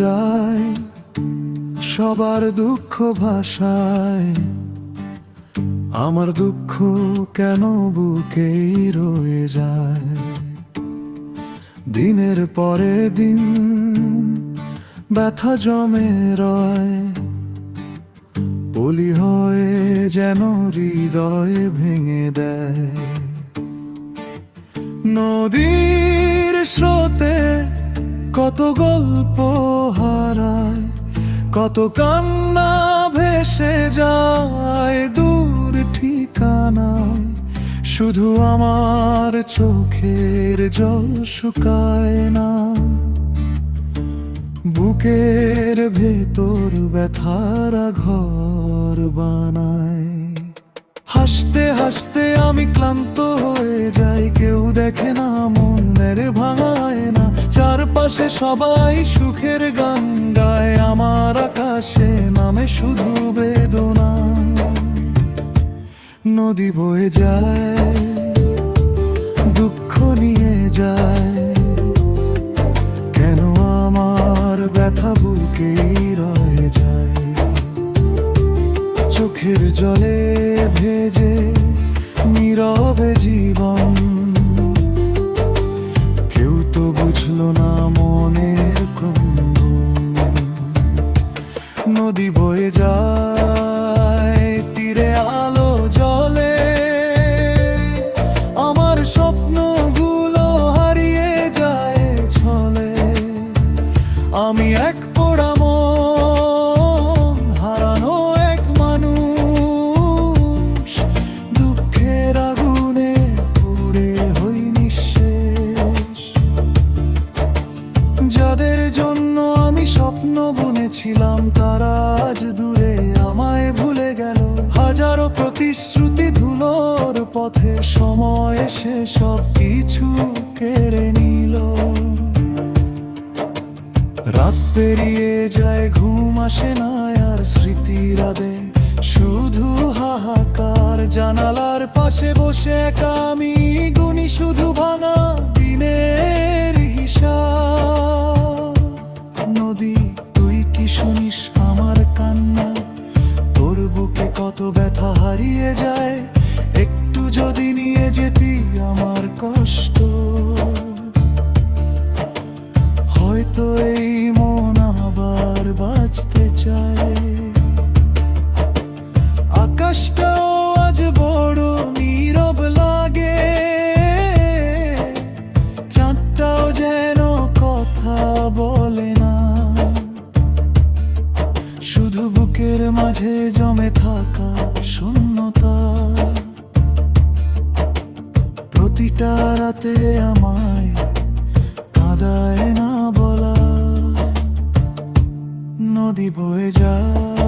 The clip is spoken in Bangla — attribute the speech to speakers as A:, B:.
A: যায় সবার দুঃখ ভাষায়, আমার দুঃখ কেন বুকেই রয়ে যায়। দিনের পরে দিন ব্যথা জমে রয়, বলি হয়ে যেন হৃদয় ভেঙে দেয়। নদীর স্রোতে কত গল্প হারায়, কত কান্না ভেসে যায় দূর ঠিকানায়। শুধু আমার চোখের জল শুকায় না, বুকের ভেতর ব্যথারা ঘর বানায়। হাসতে হাসতে আমি ক্লান্ত হয়ে যাই, কেউ দেখে না মনের ভাঙায় না। চারপাশে সবাই সুখের গান গায়, আমার আকাশে নামে শুধু বেদনা। নদী বয়ে যায়, দুঃখ নিয়ে যায়, কেন আমার ব্যথা বুকেই রয়ে যায়। চোখের জলে ভেজে নীরবে জীবন, কেউ তো বুঝলো না মনের ক্রন্দন। নদী বয়ে যায়, তীরে আলো জ্বলে, আমার স্বপ্নগুলো হারিয়ে যায় ছলে। আমি এক পোড়া মন, হারানো এক মানুষ, দুঃখের আগুনে পুড়ে হই নিঃশেষ। যাদের জন্য আমি স্বপ্ন বুনেছিলাম, তারা আজ দূরে আমায় ভুলে গেল। হাজারো প্রতিশ্রুতি ধুলোর পথে, সময় এসে সব কিছু কেড়ে নিল। রাত পেরিয়ে যায়, ঘুম আসে না আর, স্মৃতির রাতে শুধু হাহাকার। জানালার পাশে বসে একা আমি গুনি শুধু ভাঙা দিনের হিসাব। নদী তুই কি শুনিস আমার কান্না? তোর বুকে কত ব্যথা হারিয়ে যায়, একটু যদি নিয়ে যেতি আমার কষ্ট। হয়তো এই মন আবার বাঁচতে চায়। আকাশটাও আজ বড় নীরব লাগে, চাঁদটাও যেন কথা বলে না। শুধু বুকের মাঝে জমে থাকা শূন্যতা, প্রতিটা রাতে আমায় কাঁদায় না বলা। নদী বয়ে যায়।